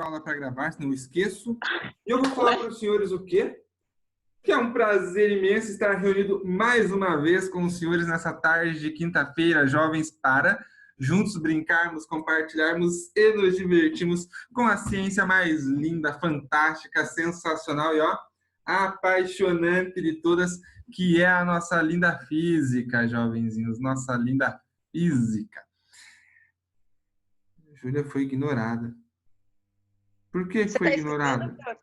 aula para gravar, senão eu esqueço. E eu vou falar para os senhores o quê? Que é um prazer imenso estar reunido mais uma vez com os senhores nessa tarde de quinta-feira, jovens, para juntos brincarmos, compartilharmos e nos divertirmos com a ciência mais linda, fantástica, sensacional e, ó, apaixonante de todas, que é a nossa linda física, jovenzinhos, nossa linda física. Júlia foi ignorada. Por que Você foi tá ignorada? escutando?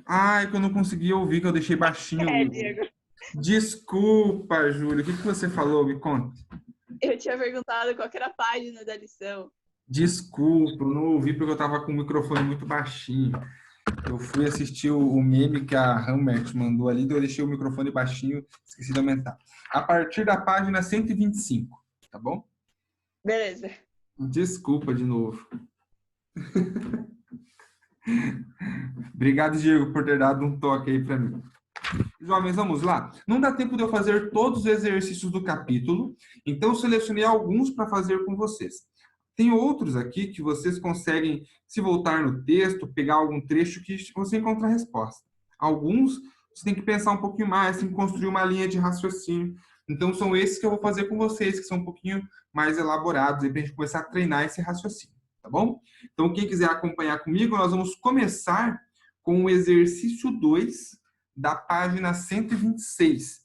Ai, que eu não consegui ouvir, que eu deixei baixinho. Diego. Desculpa, Júlia. O que você falou? Me conta. Eu tinha perguntado qual que era a página da lição. Desculpa, eu não ouvi porque eu estava com o microfone muito baixinho. Eu fui assistir o meme que a Hammer mandou ali, então eu deixei o microfone baixinho, esqueci de aumentar. A partir da página 125, tá bom? Beleza. Desculpa de novo. Obrigado, Diego, por ter dado um toque aí para mim. Jovens, vamos lá. Não dá tempo de eu fazer todos os exercícios do capítulo, então eu selecionei alguns para fazer com vocês. Tem outros aqui que vocês conseguem, se voltar no texto, pegar algum trecho que você encontra a resposta. Alguns você tem que pensar um pouquinho mais, tem que construir uma linha de raciocínio. Então são esses que eu vou fazer com vocês, que são um pouquinho mais elaborados, para a gente começar a treinar esse raciocínio, tá bom? Então quem quiser acompanhar comigo, nós vamos começar com o exercício 2, da página 126.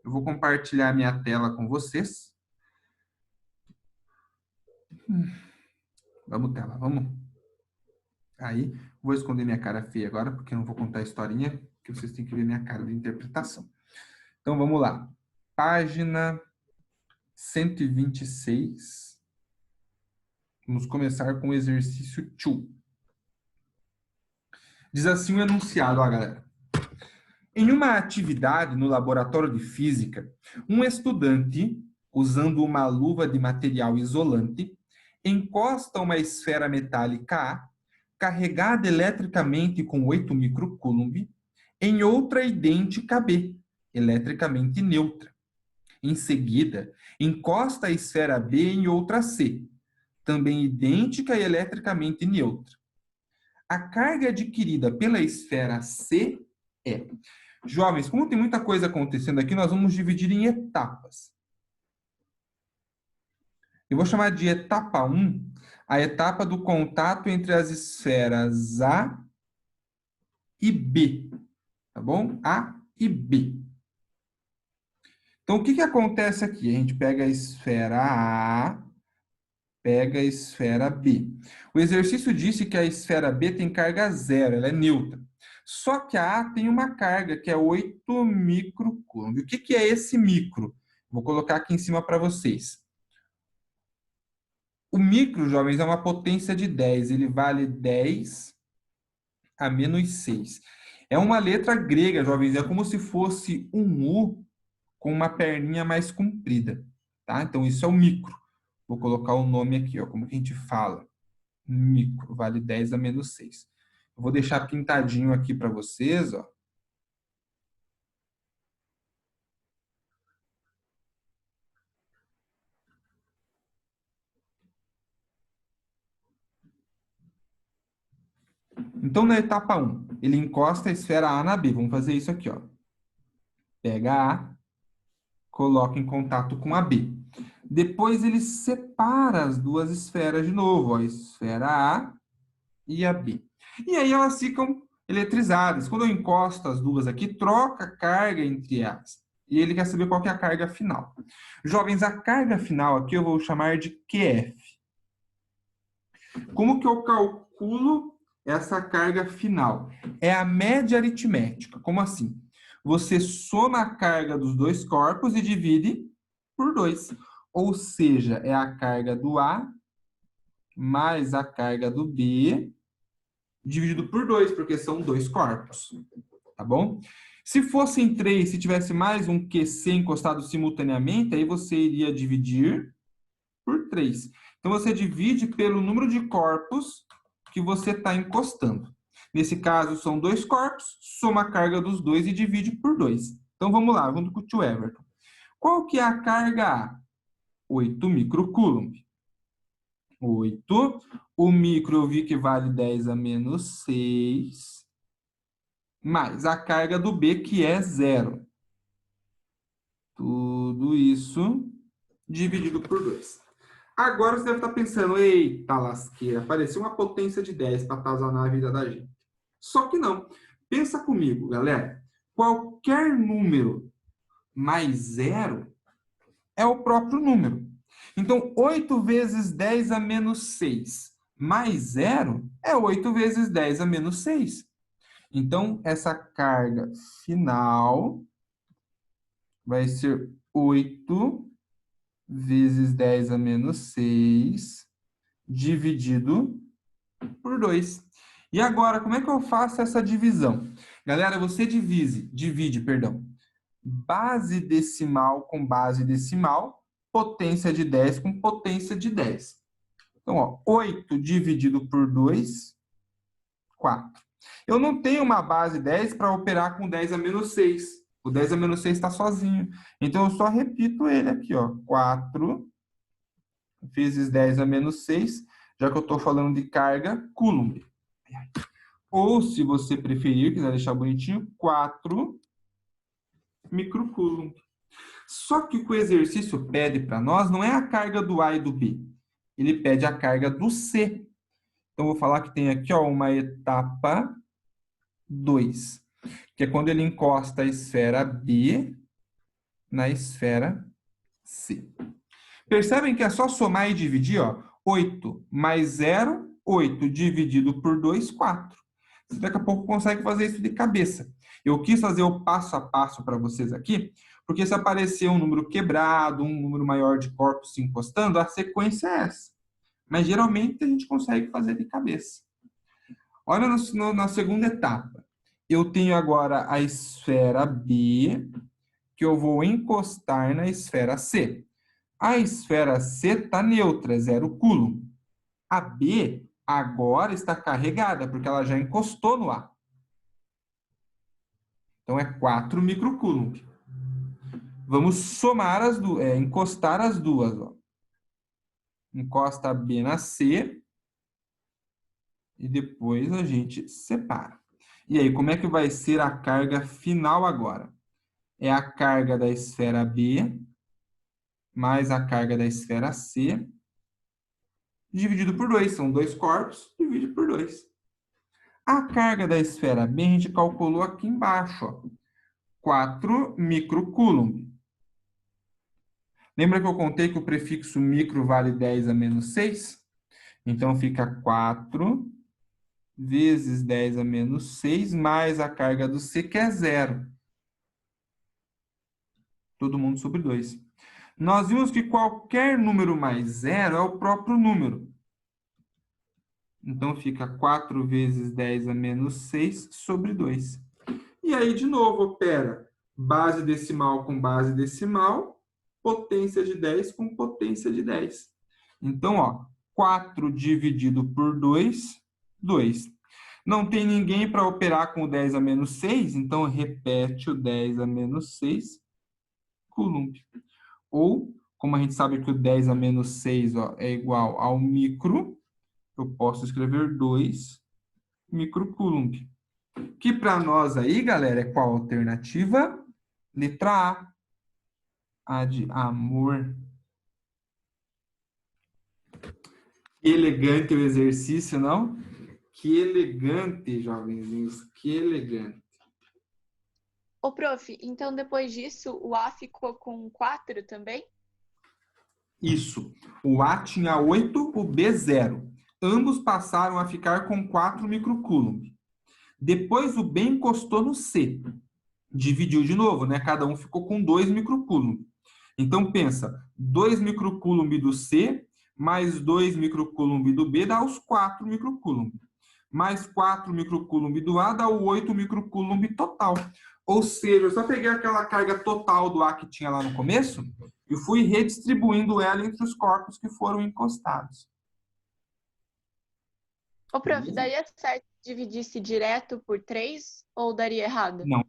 Eu vou compartilhar minha tela com vocês. Vamos, tela, vamos. Aí, vou esconder minha cara feia agora, porque eu não vou contar a historinha, que vocês têm que ver minha cara de interpretação. Então, vamos lá. Página 126. Vamos começar com o exercício 2. Diz assim o enunciado, ó, galera. Em uma atividade no laboratório de física, um estudante, usando uma luva de material isolante, encosta uma esfera metálica A, carregada eletricamente com 8 microcoulomb, em outra idêntica B, eletricamente neutra. Em seguida, encosta a esfera B em outra C, também idêntica e eletricamente neutra. A carga adquirida pela esfera C é... Jovens, como tem muita coisa acontecendo aqui, nós vamos dividir em etapas. Eu vou chamar de etapa 1, a etapa do contato entre as esferas A e B. Tá bom? A e B. Então, o que acontece aqui? A gente pega a esfera A, pega a esfera B. O exercício disse que a esfera B tem carga zero, ela é neutra. Só que a A tem uma carga, que é 8 microcoulomb. O que é esse micro? Vou colocar aqui em cima para vocês. O micro, jovens, é uma potência de 10. Ele vale 10 a menos 6. É uma letra grega, jovens. É como se fosse um U com uma perninha mais comprida. Tá? Então, isso é o micro. Vou colocar o nome aqui, ó, como que a gente fala. Micro, vale 10 a menos 6. Eu vou deixar pintadinho aqui para vocês, ó. Então, na etapa 1, ele encosta a esfera A na B. Vamos fazer isso aqui, ó. Pega a A, coloca em contato com a B. Depois, ele separa as duas esferas de novo, ó, a esfera A e a B. E aí, elas ficam eletrizadas. Quando eu encosto as duas aqui, troca a carga entre elas. E ele quer saber qual que é a carga final. Jovens, a carga final aqui eu vou chamar de QF. Como que eu calculo essa carga final? É a média aritmética. Como assim? Você soma a carga dos dois corpos e divide por 2. Ou seja, é a carga do A mais a carga do B dividido por 2, porque são dois corpos. Tá bom? Se fossem 3, se tivesse mais um QC encostado simultaneamente, aí você iria dividir por 3. Então, você divide pelo número de corpos que você está encostando. Nesse caso, são dois corpos, soma a carga dos dois e divide por 2. Então, vamos lá, junto com o tio Everton. Qual que é a carga A? 8 microcoulomb. 8. O micro eu vi que vale 10 a menos 6. Mais a carga do B, que é 0. Tudo isso dividido por 2. Agora você deve estar pensando, eita lasqueira, apareceu uma potência de 10 para atazanar a vida da gente. Só que não. Pensa comigo, galera. Qualquer número mais 0 é o próprio número. Então, 8 vezes 10 a menos 6 mais 0 é 8 vezes 10 a menos 6. Então, essa carga final vai ser 8 vezes 10 a menos 6 dividido por 2. E agora, como é que eu faço essa divisão? Galera, você divide, base decimal com base decimal, potência de 10 com potência de 10. Então, ó, 8 dividido por 2, 4. Eu não tenho uma base 10 para operar com 10 a menos 6. O 10 a menos 6 está sozinho. Então, eu só repito ele aqui, ó. 4 vezes 10 a menos 6, já que eu estou falando de carga Coulomb. Ou, se você preferir, quiser deixar bonitinho, 4 microcoulomb. Só que o que o exercício pede para nós não é a carga do A e do B. Ele pede a carga do C. Então, vou falar que tem aqui ó, uma etapa 2, que é quando ele encosta a esfera B na esfera C. Percebem que é só somar e dividir, ó. 8 mais 0, 8 dividido por 2, 4. Você daqui a pouco consegue fazer isso de cabeça. Eu quis fazer o passo a passo para vocês aqui, porque se aparecer um número quebrado, um número maior de corpos se encostando, a sequência é essa. Mas geralmente a gente consegue fazer de cabeça. Olha na segunda etapa. Eu tenho agora a esfera B, que eu vou encostar na esfera C. A esfera C está neutra, 0 coulomb. A B agora está carregada, porque ela já encostou no A. Então, é 4 microcoulomb. Vamos somar as duas, encostar as duas. Ó. Encosta a B na C e depois a gente separa. E aí, como é que vai ser a carga final agora? É a carga da esfera B mais a carga da esfera C dividido por 2. São 2 corpos, divide por 2. A carga da esfera B a gente calculou aqui embaixo, ó, 4 microcoulomb. Lembra que eu contei que o prefixo micro vale 10 a menos 6? Então, fica 4 vezes 10 a menos 6 mais a carga do C, que é 0. Todo mundo sobre 2. Nós vimos que qualquer número mais 0 é o próprio número. Então, fica 4 vezes 10 a menos 6 sobre 2. E aí, de novo, opera base decimal com base decimal, potência de 10 com potência de 10. Então, ó, 4 dividido por 2, 2. Não tem ninguém para operar com o 10 a menos 6, então repete o 10 a menos 6, coulomb. Ou, como a gente sabe que o 10 a menos 6 ó, é igual ao micro, eu posso escrever 2 microcoulomb. Que para nós aí, galera, é qual a alternativa? Letra A. A de amor. Que elegante o exercício, não? Que elegante, jovenzinhos. Que elegante. Ô, prof, então depois disso, o A ficou com 4 também? Isso. O A tinha 8, o B 0. Ambos passaram a ficar com 4 microcoulomb. Depois o B encostou no C. Dividiu de novo, né? Cada um ficou com 2 microcoulomb. Então, pensa, 2 microcoulomb do C mais 2 microcoulomb do B dá os 4 microcoulomb. Mais 4 microcoulomb do A dá o 8 microcoulomb total. Ou seja, eu só peguei aquela carga total do A que tinha lá no começo e fui redistribuindo ela entre os corpos que foram encostados. Ô, prof, daria certo dividisse direto por 3 ou daria errado? Não,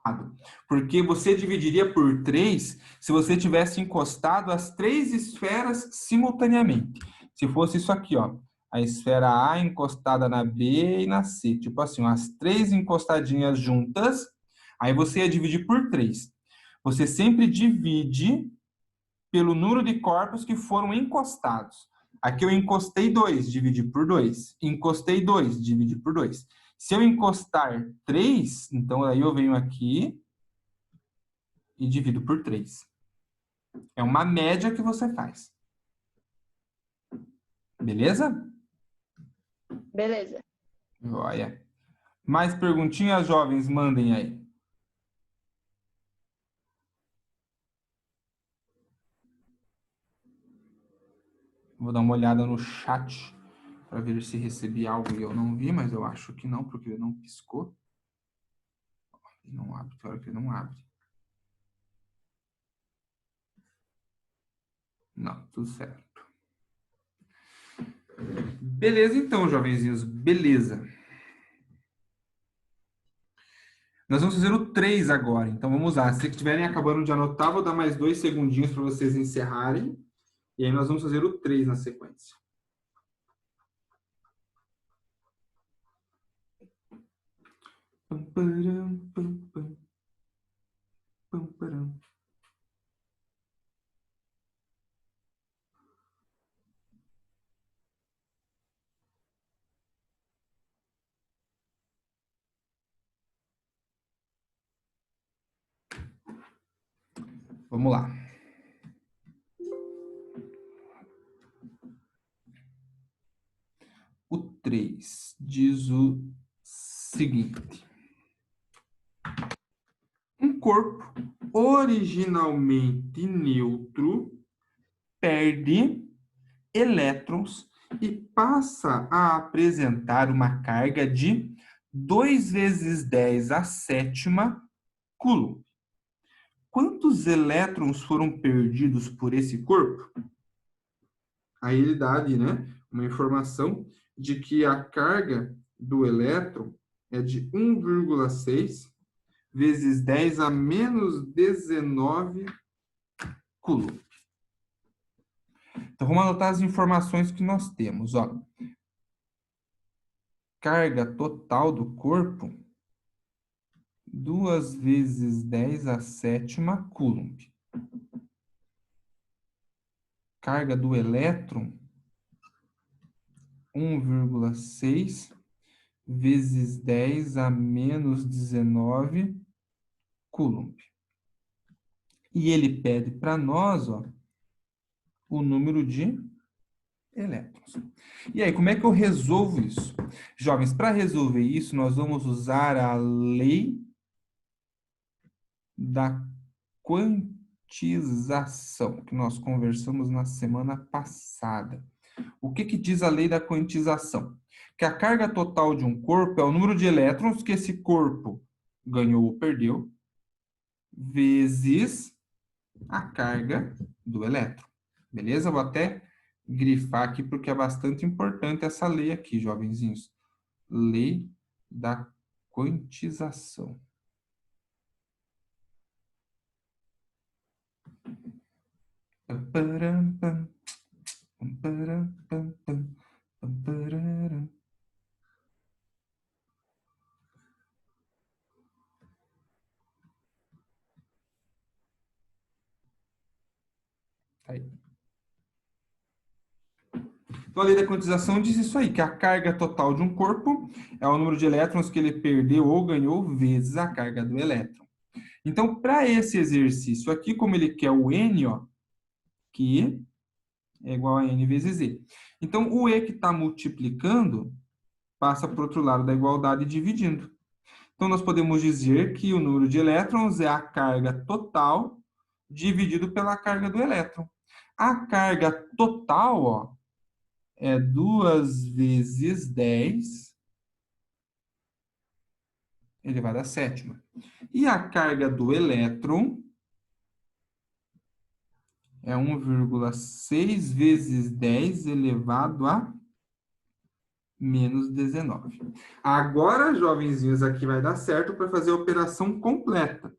errado. Porque você dividiria por 3 se você tivesse encostado as 3 esferas simultaneamente. Se fosse isso aqui, ó, a esfera A encostada na B e na C, tipo assim, as três encostadinhas juntas, aí você ia dividir por 3. Você sempre divide pelo número de corpos que foram encostados. Aqui eu encostei 2, dividi por 2. Encostei 2, dividi por 2. Se eu encostar 3, então aí eu venho aqui e divido por 3. É uma média que você faz. Beleza? Beleza. Olha. Mais perguntinhas, jovens? Mandem aí. Vou dar uma olhada no chat para ver se recebi algo e eu não vi, mas eu acho que não, porque ele não piscou. Ele não abre, tem hora que ele não abre. Não, tudo certo. Beleza então, jovenzinhos, beleza. Nós vamos fazer o 3 agora, então vamos lá. Se estiverem acabando de anotar, vou dar mais 2 segundinhos para vocês encerrarem. E aí nós vamos fazer o 3 na sequência. Pam, param, pam, pam. Pam, param. Vamos lá. O 3 diz o seguinte. Um corpo originalmente neutro perde elétrons e passa a apresentar uma carga de 2 vezes 10 à sétima Coulomb. Quantos elétrons foram perdidos por esse corpo? Aí ele dá ali, né, uma informação de que a carga do elétron é de 1,6 vezes 10 a menos 19 Coulomb. Então, vamos anotar as informações que nós temos. Ó. Carga total do corpo, 2 vezes 10 à sétima Coulomb. Carga do elétron, 1,6 vezes 10 a menos 19 Coulomb. E ele pede para nós, ó, o número de elétrons. E aí, como é que eu resolvo isso? Jovens, para resolver isso, nós vamos usar a lei da quantização, que nós conversamos na semana passada. O que que diz a lei da quantização? Que a carga total de um corpo é o número de elétrons que esse corpo ganhou ou perdeu, vezes a carga do elétron. Beleza? Vou até grifar aqui porque é bastante importante essa lei aqui, jovenzinhos. Lei da quantização. Aí. Então, a lei da quantização diz isso aí, que a carga total de um corpo é o número de elétrons que ele perdeu ou ganhou vezes a carga do elétron. Então, para esse exercício aqui, como ele quer o N, ó, que é igual a N vezes E. Então, o E que está multiplicando passa para o outro lado da igualdade dividindo. Então, nós podemos dizer que o número de elétrons é a carga total dividido pela carga do elétron. A carga total, ó, é 2 vezes 10 elevado à sétima. E a carga do elétron é 1,6 vezes 10 elevado a menos 19. Agora, jovenzinhos, aqui vai dar certo para fazer a operação completa.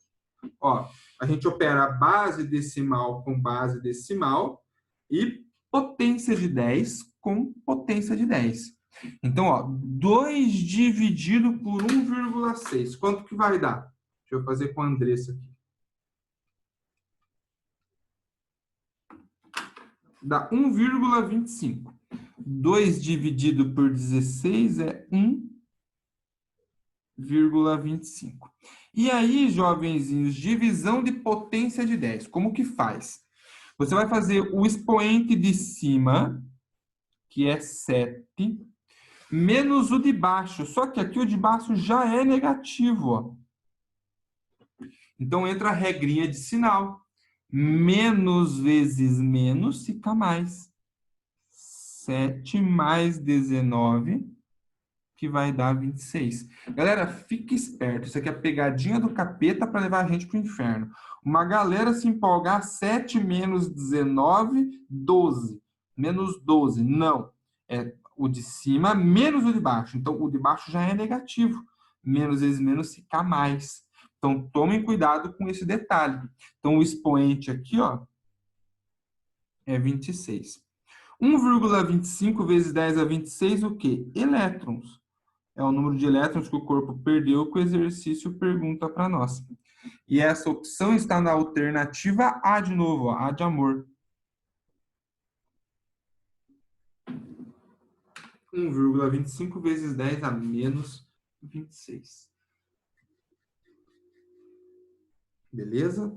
Ó, a gente opera base decimal com base decimal e potência de 10 com potência de 10. Então, ó, 2 dividido por 1,6. Quanto que vai dar? Deixa eu fazer com a Andressa aqui. Dá 1,25. 2 dividido por 16 é 1,25. E aí, jovenzinhos, divisão de potência de 10. Como que faz? Você vai fazer o expoente de cima, que é 7, menos o de baixo. Só que aqui o de baixo já é negativo, ó. Então entra a regrinha de sinal. Menos vezes menos fica mais. 7 mais 19, que vai dar 26. Galera, fique esperto. Isso aqui é a pegadinha do capeta para levar a gente para o inferno. Uma galera se empolgar, 7 menos 19, 12. Menos 12. Não. É o de cima menos o de baixo. Então, o de baixo já é negativo. Menos vezes menos fica mais. Então, tomem cuidado com esse detalhe. Então, o expoente aqui, ó, é 26. 1,25 vezes 10 a 26, o quê? Elétrons. É o número de elétrons que o corpo perdeu que o exercício pergunta para nós. E essa opção está na alternativa A de novo, ó, A de amor. 1,25 vezes 10 a menos 26. Beleza?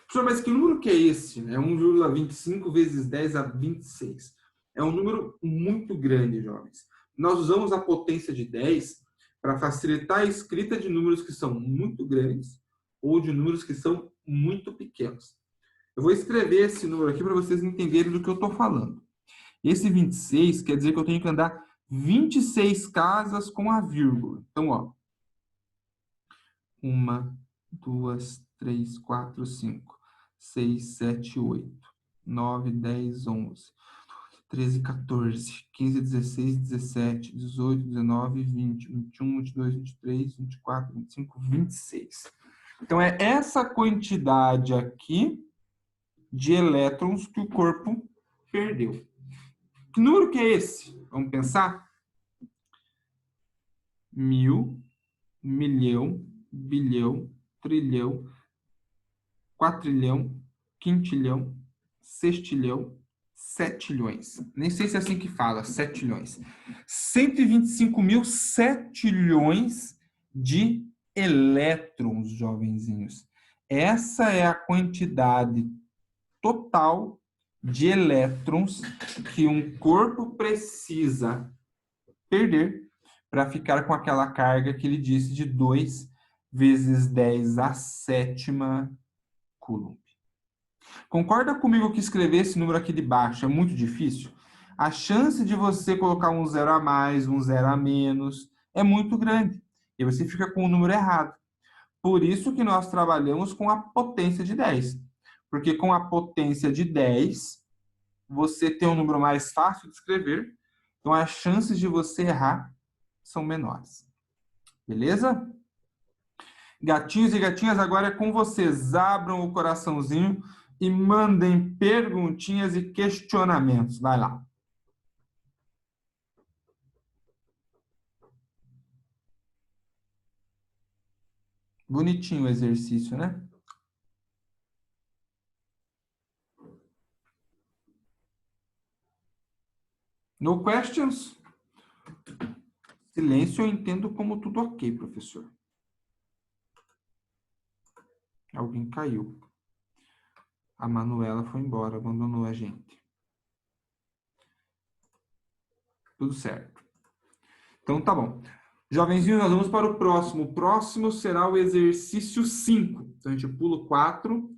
Professor, mas que número que é esse? É 1,25 vezes 10 a 26. É um número muito grande, jovens. Nós usamos a potência de 10 para facilitar a escrita de números que são muito grandes ou de números que são muito pequenos. Eu vou escrever esse número aqui para vocês entenderem do que eu estou falando. Esse 26 quer dizer que eu tenho que andar 26 casas com a vírgula. Então, ó. 1, 2, 3, 4, 5, 6, 7, 8, 9, 10, 11, 13, 14, 15, 16, 17, 18, 19, 20, 21, 22, 23, 24, 25, 26. Então, é essa quantidade aqui de elétrons que o corpo perdeu. Que número que é esse? Vamos pensar? 1000, milhão, bilhão, trilhão, quatrilhão, quintilhão, sextilhão, setilhões. Nem sei se é assim que fala, setilhões. 125 mil setilhões de elétrons, jovenzinhos. Essa é a quantidade total de elétrons que um corpo precisa perder para ficar com aquela carga que ele disse de 2 vezes 10 à sétima Coulomb. Concorda comigo que escrever esse número aqui de baixo é muito difícil? A chance de você colocar um zero a mais, um zero a menos, é muito grande. E você fica com o número errado. Por isso que nós trabalhamos com a potência de 10. Porque com a potência de 10, você tem um número mais fácil de escrever. Então, as chances de você errar são menores. Beleza? Gatinhos e gatinhas, agora é com vocês. Abram o coraçãozinho e mandem perguntinhas e questionamentos. Vai lá. Bonitinho o exercício, né? No questions? Silêncio eu entendo como tudo ok, professor. Alguém caiu. A Manuela foi embora, abandonou a gente. Tudo certo. Então tá bom. Jovenzinho, nós vamos para o próximo. O próximo será o exercício 5. Então a gente pula o 4,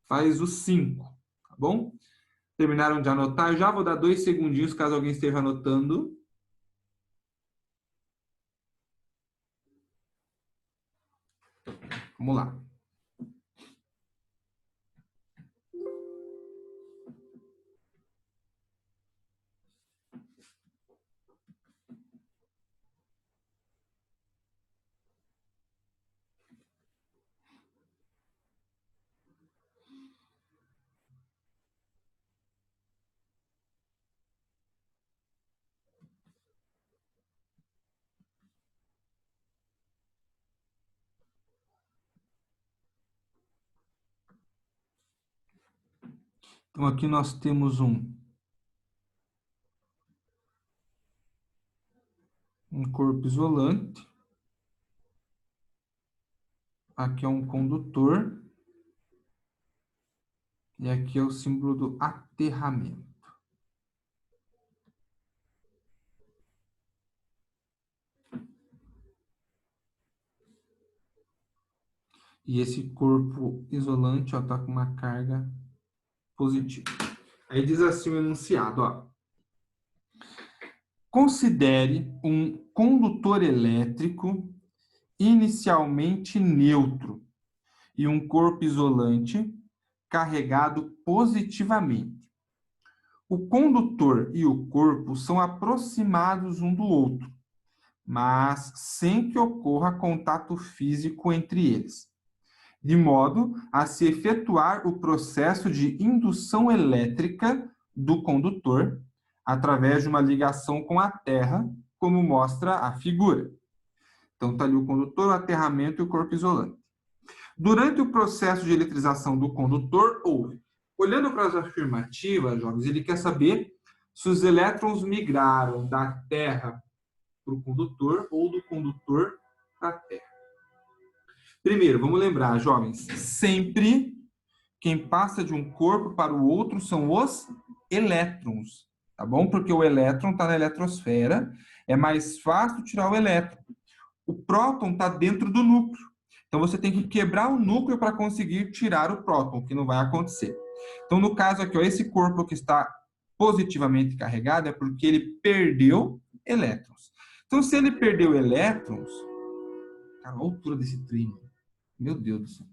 faz o 5, tá bom? Terminaram de anotar? Eu já vou dar 2 segundinhos caso alguém esteja anotando. Vamos lá. Então, aqui nós temos um corpo isolante. Aqui é um condutor. E aqui é o símbolo do aterramento. E esse corpo isolante está com uma carga positiva. Aí diz assim o enunciado, ó. Considere um condutor elétrico inicialmente neutro e um corpo isolante carregado positivamente. O condutor e o corpo são aproximados um do outro, mas sem que ocorra contato físico entre eles, de modo a se efetuar o processo de indução elétrica do condutor através de uma ligação com a Terra, como mostra a figura. Então, está ali o condutor, o aterramento e o corpo isolante. Durante o processo de eletrização do condutor, houve. Olhando para as afirmativas, jovens, ele quer saber se os elétrons migraram da Terra para o condutor ou do condutor para a Terra. Primeiro, vamos lembrar, jovens, sempre quem passa de um corpo para o outro são os elétrons, tá bom? Porque o elétron está na eletrosfera, é mais fácil tirar o elétron. O próton está dentro do núcleo. Então, você tem que quebrar o núcleo para conseguir tirar o próton, que não vai acontecer. Então, no caso aqui, ó, esse corpo que está positivamente carregado é porque ele perdeu elétrons. Então, se ele perdeu elétrons... Cara, a altura desse trem. Meu Deus do céu.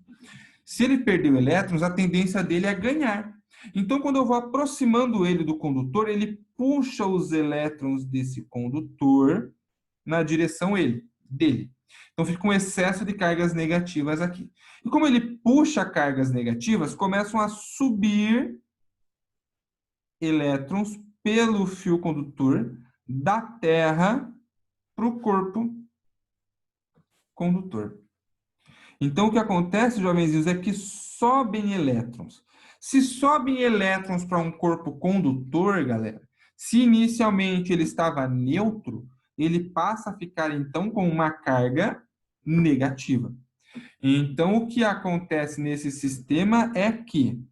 Se ele perdeu elétrons, a tendência dele é ganhar. Então, quando eu vou aproximando ele do condutor, ele puxa os elétrons desse condutor na direção dele. Então, fica um excesso de cargas negativas aqui. E como ele puxa cargas negativas, começam a subir elétrons pelo fio condutor da Terra para o corpo condutor. Então, o que acontece, jovenzinhos, é que sobem elétrons. Se sobem elétrons para um corpo condutor, galera, se inicialmente ele estava neutro, ele passa a ficar, então, com uma carga negativa. Então, o que acontece nesse sistema é que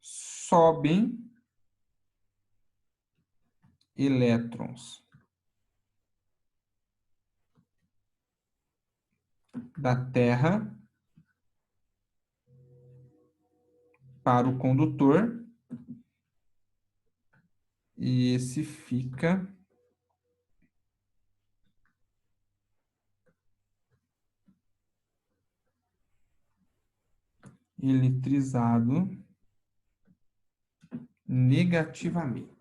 sobem elétrons da Terra para o condutor e esse fica eletrizado negativamente.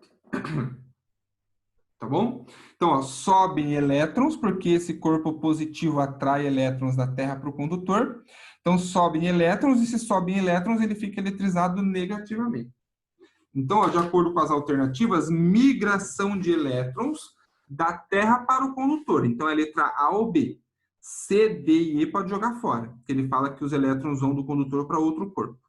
Tá bom? Então, ó, sobem elétrons, porque esse corpo positivo atrai elétrons da Terra para o condutor. Então, sobem elétrons, e se sobem elétrons, ele fica eletrizado negativamente. Então, ó, de acordo com as alternativas, migração de elétrons da Terra para o condutor. Então, é a letra A ou B. C, D e E pode jogar fora, porque ele fala que os elétrons vão do condutor para outro corpo.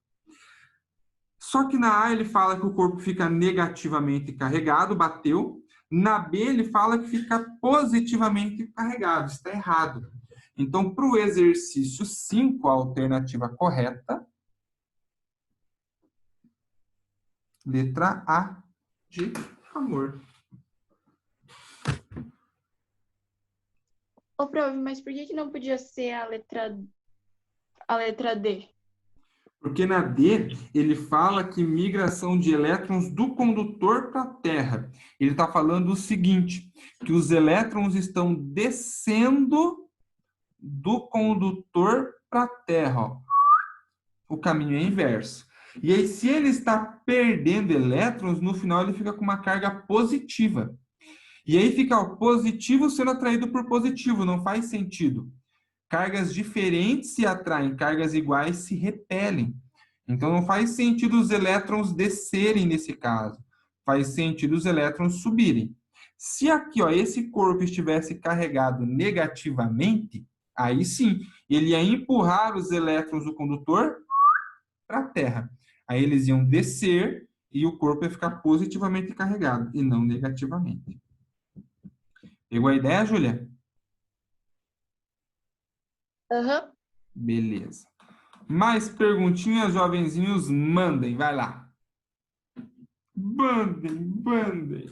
Só que na A ele fala que o corpo fica negativamente carregado, bateu. Na B ele fala que fica positivamente carregado, está errado. Então, para o exercício 5, a alternativa correta, letra A de amor. Ô, prof, mas por que não podia ser a letra D? Porque na D, ele fala que migração de elétrons do condutor para a Terra. Ele está falando o seguinte, que os elétrons estão descendo do condutor para a Terra. Ó. O caminho é inverso. E aí, se ele está perdendo elétrons, no final ele fica com uma carga positiva. E aí fica o positivo sendo atraído por positivo, não faz sentido. Cargas diferentes se atraem, cargas iguais se repelem. Então, não faz sentido os elétrons descerem nesse caso. Faz sentido os elétrons subirem. Se aqui, ó, esse corpo estivesse carregado negativamente, aí sim, ele ia empurrar os elétrons do condutor para a Terra. Aí eles iam descer e o corpo ia ficar positivamente carregado e não negativamente. Pegou a ideia, Júlia? Aham. Beleza. Mais perguntinhas, jovenzinhos? Mandem, vai lá. Mandem.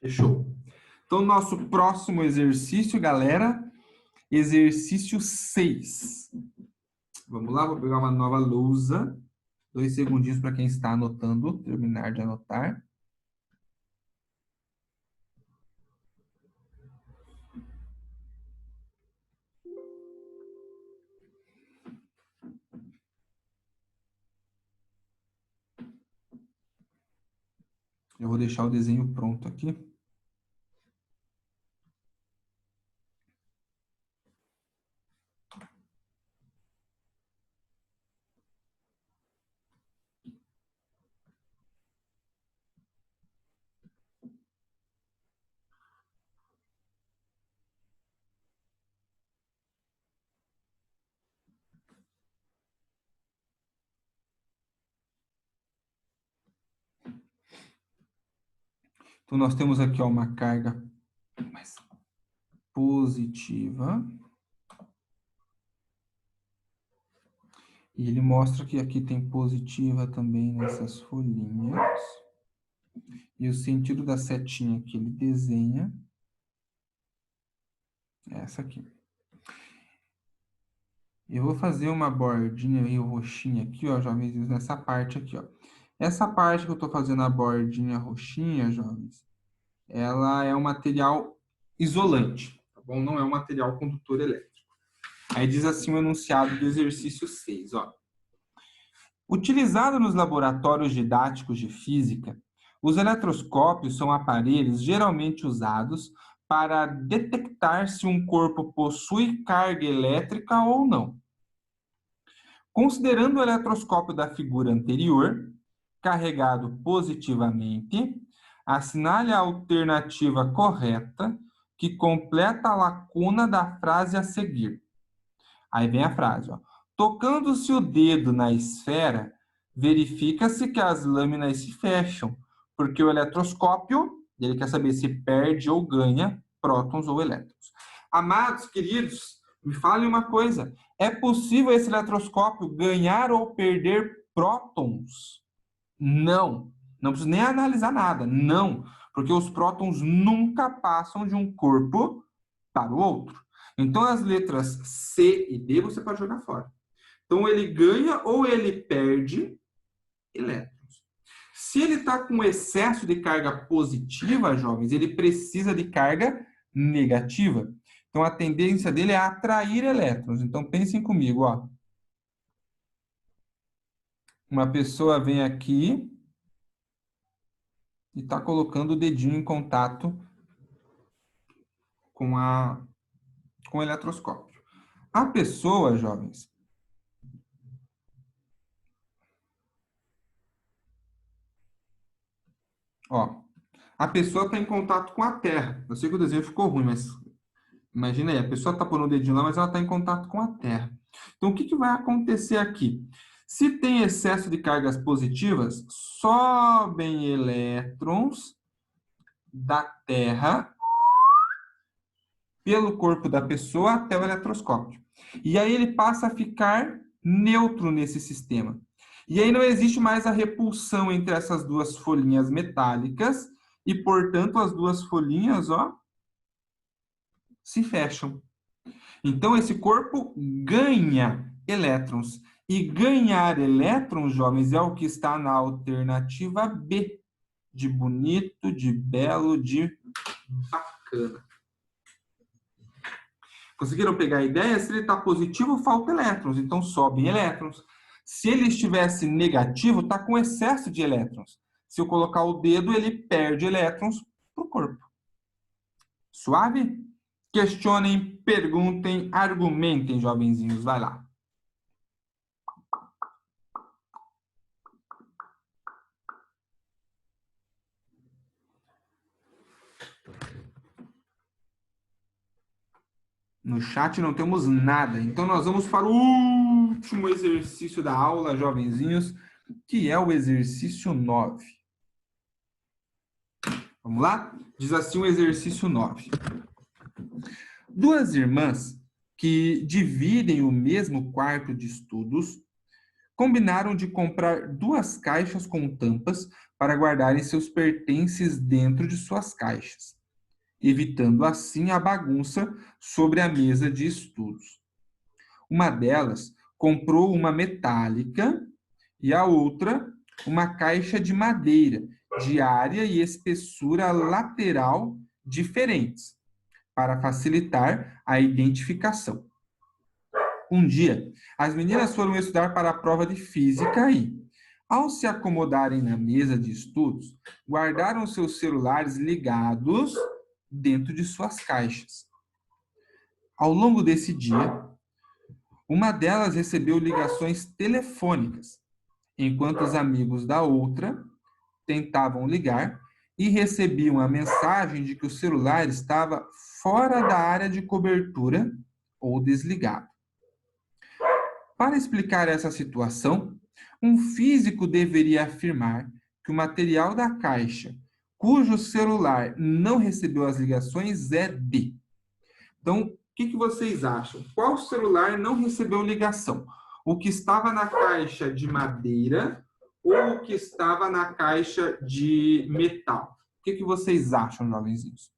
Fechou. Então, nosso próximo exercício, galera, exercício 6. Vamos lá, vou pegar uma nova lousa. 2 segundinhos para quem está anotando, terminar de anotar. Eu vou deixar o desenho pronto aqui. Então, nós temos aqui ó, uma carga mais positiva. E ele mostra que aqui tem positiva também nessas folhinhas. E o sentido da setinha que ele desenha é essa aqui. Eu vou fazer uma bordinha meio roxinha aqui, ó, jovens, nessa parte aqui, ó. Essa parte que eu estou fazendo a bordinha roxinha, jovens, ela é um material isolante, tá bom? Não é um material condutor elétrico. Aí diz assim o enunciado do exercício 6, ó. Utilizado nos laboratórios didáticos de física, os eletroscópios são aparelhos geralmente usados para detectar se um corpo possui carga elétrica ou não. Considerando o eletroscópio da figura anterior, carregado positivamente, assinale a alternativa correta que completa a lacuna da frase a seguir. Aí vem a frase, ó. Tocando-se o dedo na esfera, verifica-se que as lâminas se fecham, porque o eletroscópio, ele quer saber se perde ou ganha prótons ou elétrons. Amados, queridos, me falem uma coisa. É possível esse eletroscópio ganhar ou perder prótons? Não. Não preciso nem analisar nada. Não. Porque os prótons nunca passam de um corpo para o outro. Então, as letras C e D você pode jogar fora. Então, ele ganha ou ele perde elétrons. Se ele está com excesso de carga positiva, jovens, ele precisa de carga negativa. Então, a tendência dele é atrair elétrons. Então, pensem comigo, ó. Uma pessoa vem aqui e está colocando o dedinho em contato com o eletroscópio. A pessoa, jovens, ó, a pessoa está em contato com a Terra. Eu sei que o desenho ficou ruim, mas imagina aí, a pessoa está pondo o dedinho lá, mas ela está em contato com a Terra. Então, o que vai acontecer aqui? Se tem excesso de cargas positivas, sobem elétrons da Terra pelo corpo da pessoa até o eletroscópio. E aí ele passa a ficar neutro nesse sistema. E aí não existe mais a repulsão entre essas duas folhinhas metálicas e, portanto, as duas folhinhas, ó, se fecham. Então, esse corpo ganha elétrons. E ganhar elétrons, jovens, é o que está na alternativa B. De bonito, de belo, de bacana. Conseguiram pegar a ideia? Se ele está positivo, falta elétrons, então sobem elétrons. Se ele estivesse negativo, está com excesso de elétrons. Se eu colocar o dedo, ele perde elétrons para o corpo. Suave? Questionem, perguntem, argumentem, jovenzinhos. Vai lá. No chat não temos nada. Então, nós vamos para o último exercício da aula, jovenzinhos, que é o exercício 9. Vamos lá? Diz assim o exercício 9. Duas irmãs que dividem o mesmo quarto de estudos combinaram de comprar 2 caixas com tampas para guardarem seus pertences dentro de suas caixas, evitando assim a bagunça sobre a mesa de estudos. Uma delas comprou uma metálica e a outra uma caixa de madeira de área e espessura lateral diferentes, para facilitar a identificação. Um dia, as meninas foram estudar para a prova de física e, ao se acomodarem na mesa de estudos, guardaram seus celulares ligados dentro de suas caixas. Ao longo desse dia, uma delas recebeu ligações telefônicas, enquanto os amigos da outra tentavam ligar e recebiam a mensagem de que o celular estava fora da área de cobertura ou desligado. Para explicar essa situação, um físico deveria afirmar que o material da caixa cujo celular não recebeu as ligações é de. Então, o que vocês acham? Qual celular não recebeu ligação? O que estava na caixa de madeira ou o que estava na caixa de metal? O que vocês acham, jovenzinhos?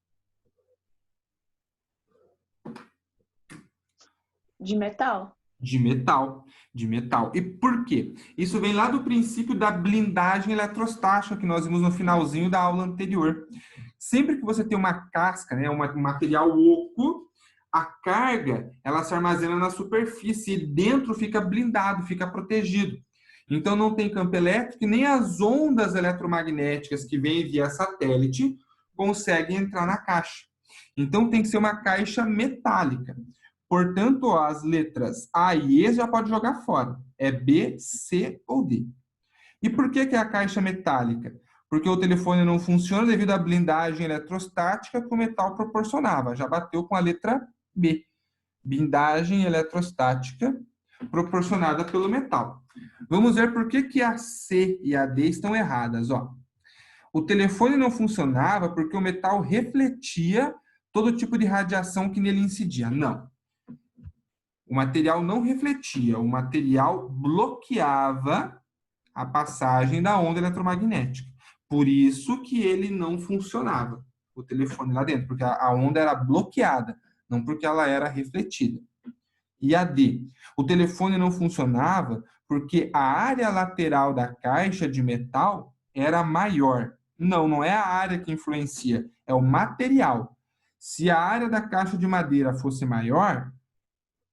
De metal? De metal. De metal. E por quê? Isso vem lá do princípio da blindagem eletrostática que nós vimos no finalzinho da aula anterior. Sempre que você tem uma casca, né, um material oco, a carga ela se armazena na superfície e dentro fica blindado, fica protegido. Então não tem campo elétrico e nem as ondas eletromagnéticas que vêm via satélite conseguem entrar na caixa. Então tem que ser uma caixa metálica. Portanto, as letras A e E já pode jogar fora. É B, C ou D. E por que é a caixa metálica? Porque o telefone não funciona devido à blindagem eletrostática que o metal proporcionava. Já bateu com a letra B. Blindagem eletrostática proporcionada pelo metal. Vamos ver por que a C e a D estão erradas. Ó. O telefone não funcionava porque o metal refletia todo tipo de radiação que nele incidia. Não. O material não refletia, o material bloqueava a passagem da onda eletromagnética. Por isso que ele não funcionava, o telefone lá dentro, porque a onda era bloqueada, não porque ela era refletida. E a D, o telefone não funcionava porque a área lateral da caixa de metal era maior. Não é a área que influencia, é o material. Se a área da caixa de madeira fosse maior,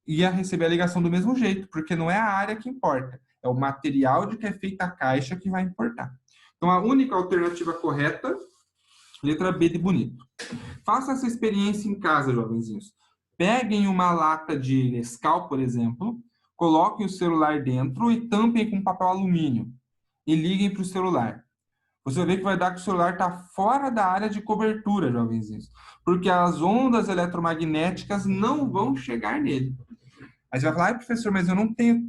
ia receber a ligação do mesmo jeito, porque não é a área que importa, é o material de que é feita a caixa que vai importar. Então, a única alternativa correta, letra B de bonito. Faça essa experiência em casa, jovenzinhos. Peguem uma lata de Nescau, por exemplo, coloquem o celular dentro e tampem com papel alumínio e liguem para o celular. Você vai ver que vai dar que o celular está fora da área de cobertura, jovenzinhos, porque as ondas eletromagnéticas não vão chegar nele. Aí você vai falar, professor, mas eu não tenho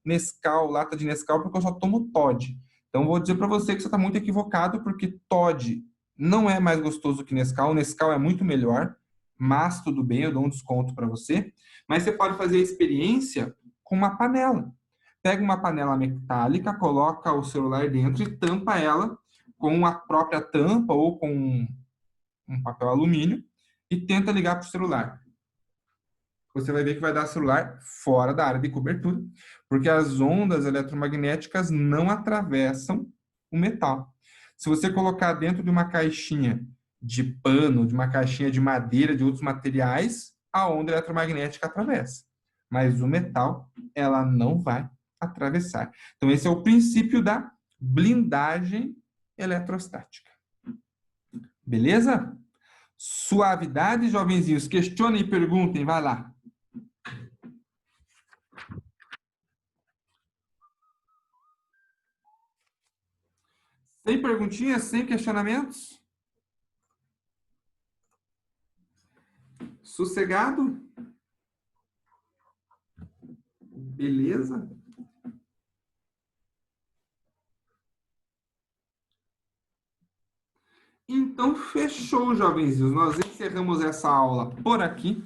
Nescau, lata de Nescau, porque eu só tomo Toddy. Então, vou dizer para você que você está muito equivocado, porque Toddy não é mais gostoso que Nescau. O Nescau é muito melhor, mas tudo bem, eu dou um desconto para você. Mas você pode fazer a experiência com uma panela. Pega uma panela metálica, coloca o celular dentro e tampa ela com a própria tampa ou com um papel alumínio e tenta ligar para o celular. Você vai ver que vai dar celular fora da área de cobertura, porque as ondas eletromagnéticas não atravessam o metal. Se você colocar dentro de uma caixinha de pano, de uma caixinha de madeira, de outros materiais, a onda eletromagnética atravessa. Mas o metal, ela não vai atravessar. Então, esse é o princípio da blindagem eletrostática. Beleza? Suavidade, jovenzinhos. Questionem e perguntem, vai lá. Sem perguntinhas, sem questionamentos? Sossegado? Beleza? Então, fechou, jovenzinhos. Nós encerramos essa aula por aqui.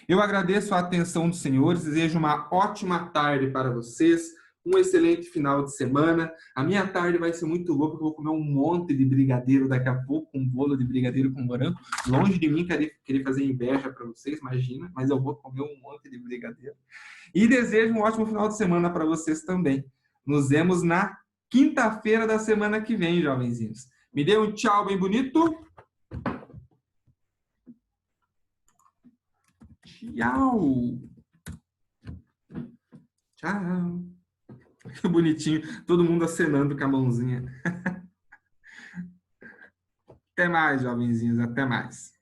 Eu agradeço a atenção dos senhores, desejo uma ótima tarde para vocês, um excelente final de semana. A minha tarde vai ser muito louca, porque eu vou comer um monte de brigadeiro daqui a pouco, um bolo de brigadeiro com morango. Longe de mim querer fazer inveja para vocês, imagina, mas eu vou comer um monte de brigadeiro. E desejo um ótimo final de semana para vocês também. Nos vemos na quinta-feira da semana que vem, jovenzinhos. Me dê um tchau bem bonito. Tchau. Tchau. Que bonitinho. Todo mundo acenando com a mãozinha. Até mais, jovenzinhos. Até mais.